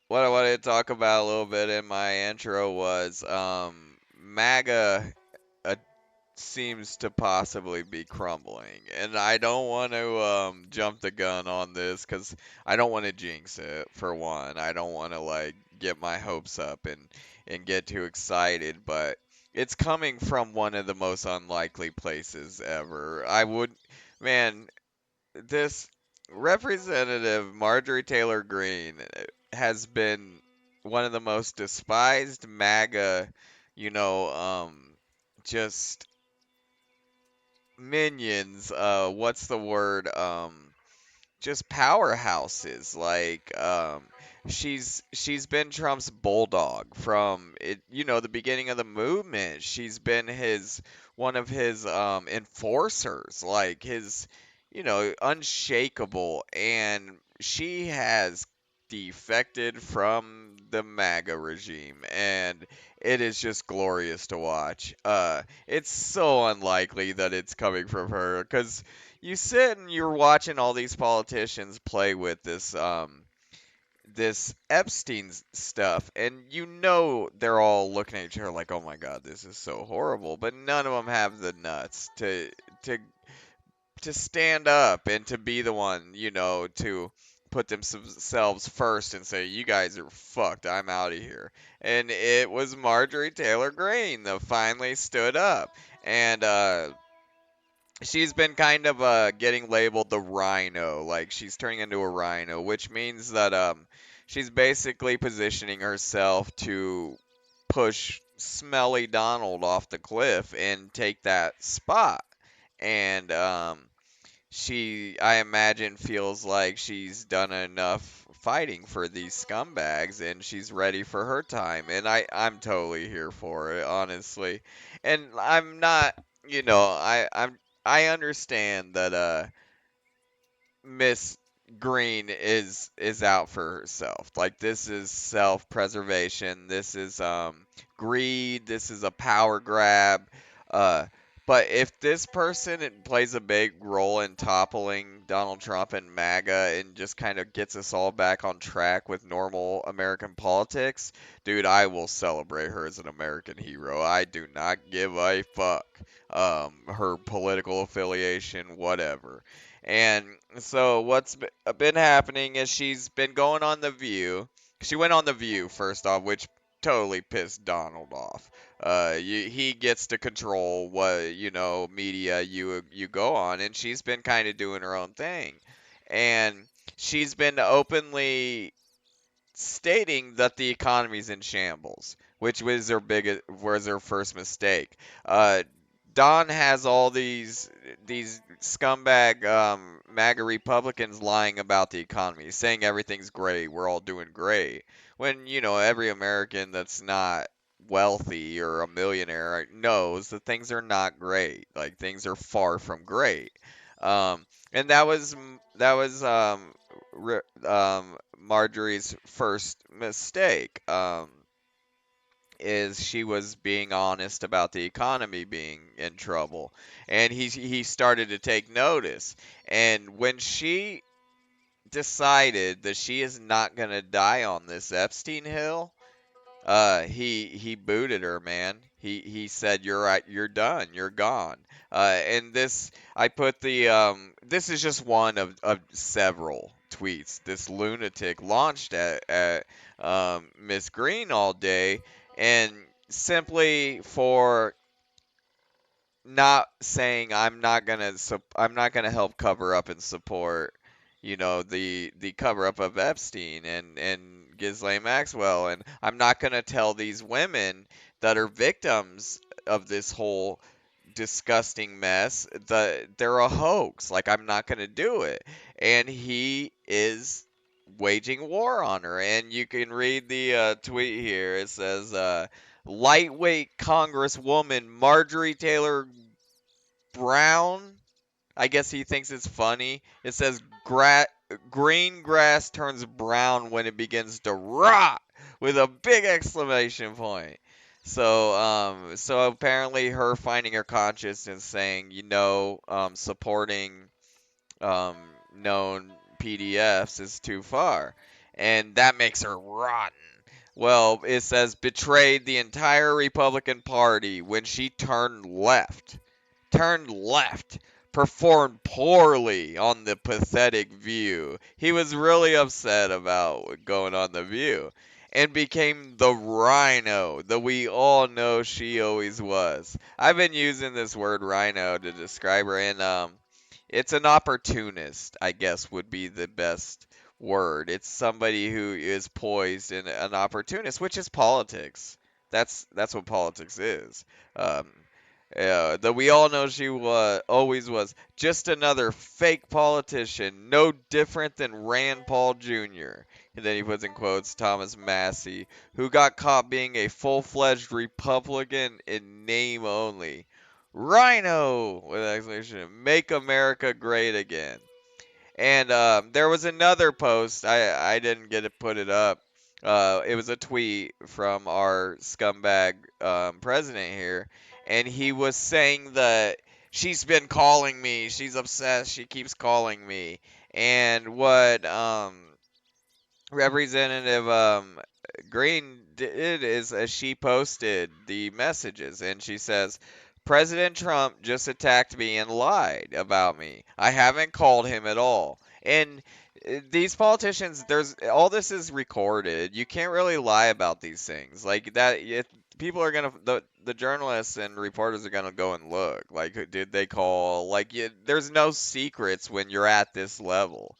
what I wanted to talk about a little bit in my intro was MAGA seems to possibly be crumbling, and I don't want to jump the gun on this because I don't want to jinx it. For one, I don't want to like get my hopes up and get too excited, but it's coming from one of the most unlikely places ever. Man, this Representative Marjorie Taylor Greene has been one of the most despised MAGA, you know, just minions. What's the word? Just powerhouses. Like, she's been Trump's bulldog from it. The beginning of the movement. She's been his one of his enforcers. Like his, unshakable. And she has defected from the MAGA regime, and it is just glorious to watch. It's so unlikely that it's coming from her, because you sit and you're watching all these politicians play with this Epstein stuff, and they're all looking at each other like, "Oh my God, this is so horrible," but none of them have the nuts to to stand up and to be the one, to put themselves first and say, "You guys are fucked. I'm out of here." And it was Marjorie Taylor Greene that finally stood up, and she's been kind of getting labeled the rhino, like she's turning into a rhino, which means that she's basically positioning herself to push smelly Donald off the cliff and take that spot. And I imagine, feels like she's done enough fighting for these scumbags and she's ready for her time. And I'm totally here for it, honestly. And I'm not, I understand that Miss Green is out for herself. Like, this is self-preservation. This is greed. This is a power grab. Uh, but if this person plays a big role in toppling Donald Trump and MAGA and just kind of gets us all back on track with normal American politics, dude, I will celebrate her as an American hero. I do not give a fuck. Her political affiliation, whatever. And so been happening is she's been going on The View. She went on The View first off, which totally pissed Donald off. He gets to control what media you go on, and she's been kind of doing her own thing, and she's been openly stating that the economy's in shambles, which was her first mistake. Uh, Don has all these scumbag MAGA Republicans lying about the economy, saying everything's great, we're all doing great. When every American that's not wealthy or a millionaire knows that things are not great. Like, things are far from great. And that was Marjorie's first mistake. Is she was being honest about the economy being in trouble, and he started to take notice. And when she decided that she is not gonna die on this Epstein hill, he booted her, man. He said, "You're right. You're done. You're gone." And I put this is just one of several tweets this lunatic launched at Miss Green all day, and simply for not saying, I'm not gonna help cover up and support, the cover up of Epstein and Ghislaine Maxwell, and I'm not gonna tell these women that are victims of this whole disgusting mess that they're a hoax. Like, I'm not gonna do it. And he is waging war on her. And you can read the tweet here. It says, lightweight Congresswoman Marjorie Taylor Brown. I guess he thinks it's funny. It says, green grass turns brown when it begins to rot, with a big exclamation point. So apparently her finding her conscience and saying, supporting um, known PDFs is too far. and that makes her rotten. Well, it says betrayed the entire Republican Party when she turned left, performed poorly on The Pathetic View. He was really upset about going on The View, and became the rhino that we all know she always was. I've been using this word rhino to describe her, and it's an opportunist, I guess would be the best word. It's somebody who is poised and an opportunist, which is politics. That's what politics is. Um, that we all know she always was just another fake politician, no different than Rand Paul Jr. And then he puts in quotes Thomas Massey, who got caught being a full-fledged Republican in name only. Rhino! With an exclamation! Make America great again. And there was another post. I didn't get to put it up. It was a tweet from our scumbag president here, and he was saying that she's been calling me. She's obsessed. She keeps calling me. And what Representative Green did is she posted the messages, and she says, President Trump just attacked me and lied about me. I haven't called him at all. And these politicians, there's all this is recorded. You can't really lie about these things like that. If people are gonna the journalists and reporters are gonna go and look like did they call like there's no secrets when you're at this level.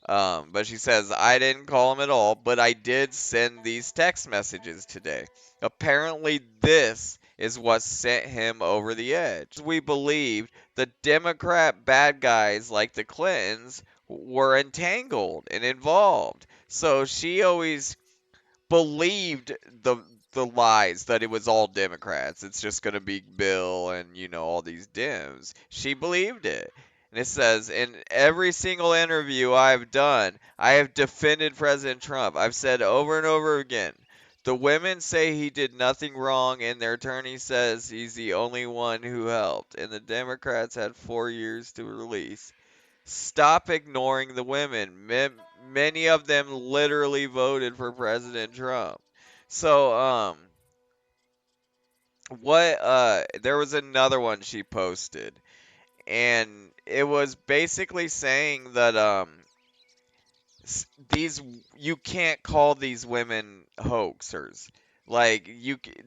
But she says, I didn't call him at all, but I did send these text messages today. Apparently, this is what sent him over the edge. We believed the Democrat bad guys like the Clintons were entangled and involved. So she always believed the lies that it was all Democrats. It's just going to be Bill and all these Dems. She believed it. And it says in every single interview I've done, I have defended President Trump. I've said over and over again, the women say he did nothing wrong, and their attorney says he's the only one who helped. And the Democrats had 4 years to release. Stop ignoring the women. Many of them literally voted for President Trump. So, there was another one she posted, and it was basically saying that, these you can't call these women hoaxers. Like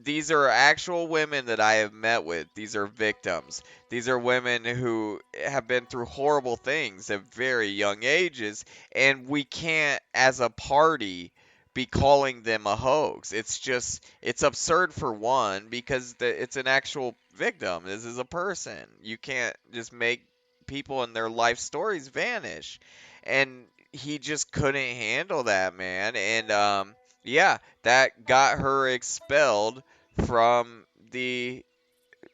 these are actual women that I have met with. These are victims. These are women who have been through horrible things at very young ages, and we can't, as a party, be calling them a hoax. It's absurd for one because it's an actual victim. This is a person. You can't just make people and their life stories vanish. And he just couldn't handle that, man. And yeah, that got her expelled from the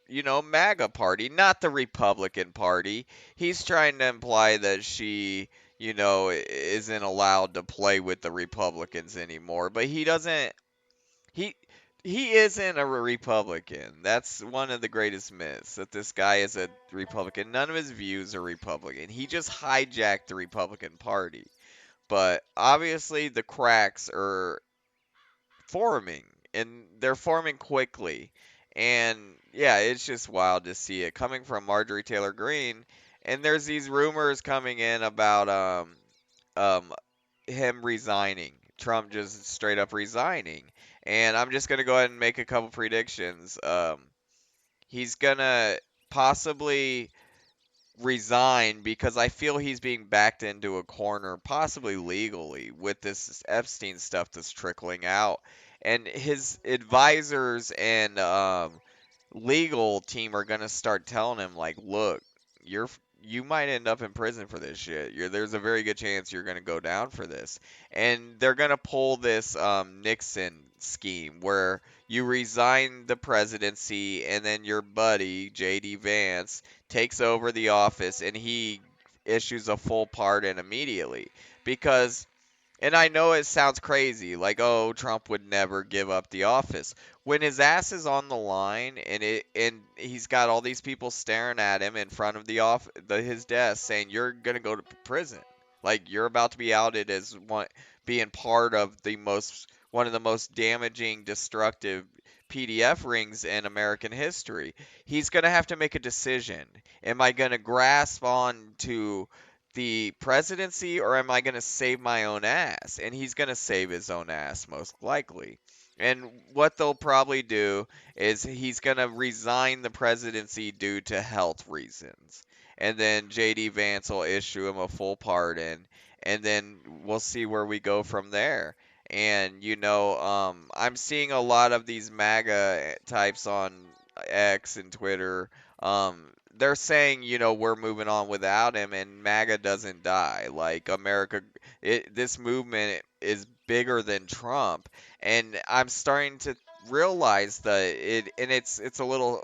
MAGA party, not the Republican Party. He's trying to imply that she isn't allowed to play with the Republicans anymore, but he doesn't. He he isn't a Republican. That's one of the greatest myths, that this guy is a Republican. None of his views are Republican. He just hijacked the Republican Party. But obviously the cracks are forming, and they're forming quickly. And yeah, it's just wild to see it coming from Marjorie Taylor Greene. And there's these rumors coming in about um him resigning. Trump just straight up resigning. And I'm just gonna go ahead and make a couple predictions. He's gonna possibly resign because I feel he's being backed into a corner, possibly legally, with this Epstein stuff that's trickling out. And his advisors and legal team are gonna start telling him like, look, you might end up in prison for this shit. There's a very good chance you're gonna go down for this, and they're gonna pull this Nixon scheme where you resign the presidency, and then your buddy J.D. Vance takes over the office, and he issues a full pardon immediately because and I know it sounds crazy, like, oh, Trump would never give up the office. When his ass is on the line and he's got all these people staring at him in front of his desk saying you're gonna go to prison, like you're about to be outed as one being part of the most one of the most damaging, destructive PDF rings in American history. He's going to have to make a decision. Am I going to grasp on to the presidency, or am I going to save my own ass? And he's going to save his own ass, most likely. And what they'll probably do is he's going to resign the presidency due to health reasons. And then JD Vance will issue him a full pardon, and then we'll see where we go from there. And I'm seeing a lot of these MAGA types on X and Twitter. They're saying, we're moving on without him, and MAGA doesn't die. Like America, this movement is bigger than Trump, and I'm starting to realize that it's a little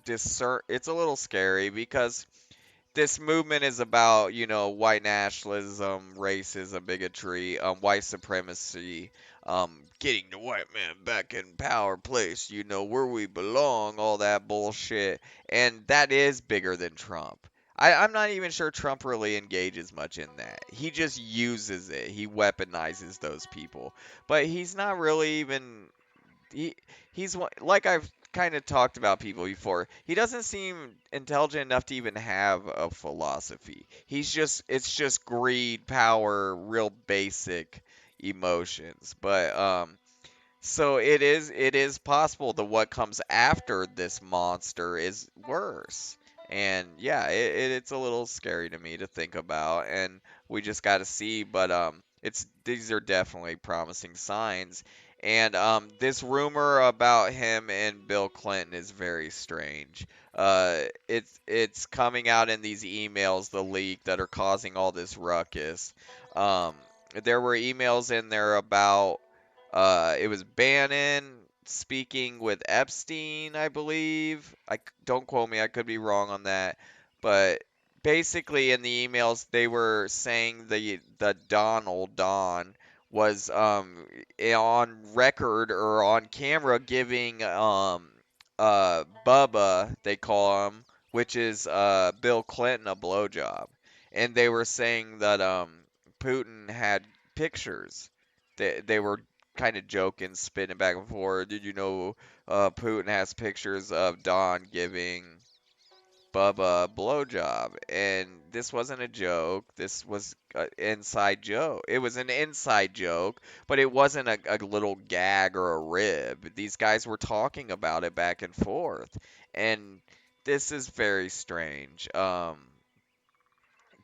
it's a little scary because this movement is about, white nationalism, racism, bigotry, white supremacy, getting the white man back in power place, where we belong, all that bullshit. And that is bigger than Trump. I'm not even sure Trump really engages much in that. He just uses it. He weaponizes those people. But he's not really even he like I've kind of talked about people before. He doesn't seem intelligent enough to even have a philosophy. It's just greed, power, real basic emotions. But so it is possible that what comes after this monster is worse. And yeah, it's a little scary to me to think about, and we just got to see. But it's these are definitely promising signs. And this rumor about him and Bill Clinton is very strange. It's coming out in these emails, the leak that are causing all this ruckus. Um, there were emails in there about it was Bannon speaking with Epstein, I believe. Don't quote me, I could be wrong on that. But basically, in the emails, they were saying the Don was on record or on camera giving Bubba, they call him, which is Bill Clinton, a blowjob. And they were saying that Putin had pictures. They were kind of joking, spitting back and forth. Did you know Putin has pictures of Don giving Bubba a blowjob? And this wasn't a joke. This was an inside joke. It was an inside joke, but it wasn't a little gag or a rib. These guys were talking about it back and forth, and this is very strange.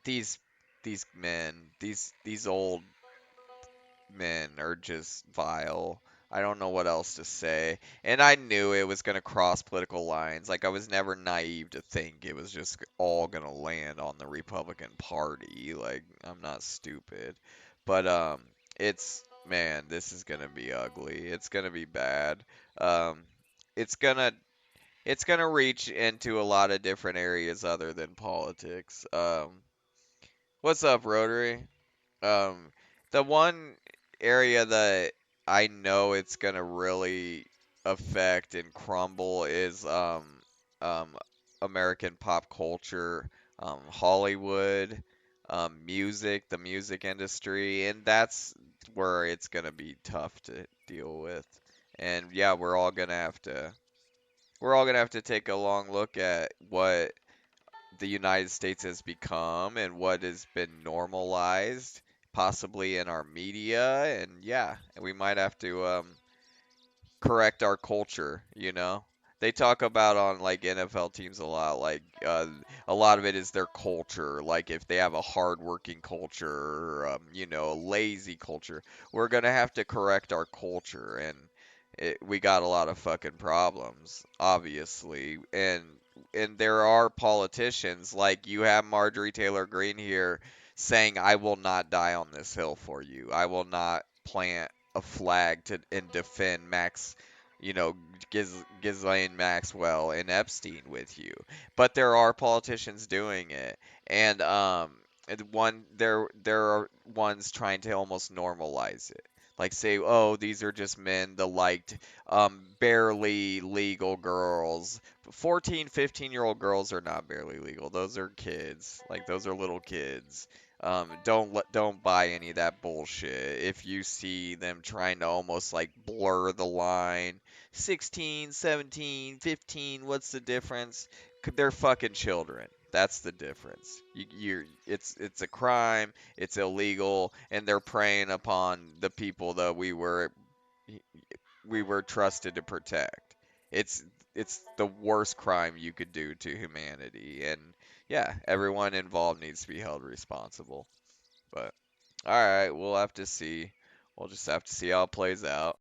These these men, these old men are just vile. I don't know what else to say. And I knew it was going to cross political lines. Like, I was never naive to think it was just all going to land on the Republican Party. Like, I'm not stupid. But, man, this is going to be ugly. It's going to be bad. Um, it's going to. It's gonna reach into a lot of different areas other than politics. What's up, Rotary? Um, the one area that I know it's gonna really affect and crumble is um American pop culture, Hollywood, music, the music industry, and that's where it's gonna be tough to deal with. And yeah, we're all gonna have to take a long look at what the United States has become and what has been normalized, possibly in our media, and yeah, we might have to correct our culture. They talk about on like NFL teams a lot, like a lot of it is their culture. Like if they have a hardworking culture, or, a lazy culture, we're gonna have to correct our culture, and we got a lot of fucking problems, obviously. And there are politicians like you have Marjorie Taylor Greene here saying, "I will not die on this hill for you. I will not plant a flag to and defend Max, you know, Ghislaine Maxwell and Epstein with you." But there are politicians doing it, and there are ones trying to almost normalize it. Like say, oh, these are just men that liked barely legal girls. 14, 15-year-old girls are not barely legal. Those are kids. Like those are little kids. Don't buy any of that bullshit. If you see them trying to almost like blur the line, 16, 17, 15, what's the difference? They're fucking children. That's the difference. It's a crime, it's illegal, and they're preying upon the people that we were trusted to protect. It's it's the worst crime you could do to humanity, and yeah, everyone involved needs to be held responsible. But all right, we'll have to see. We'll just have to see how it plays out.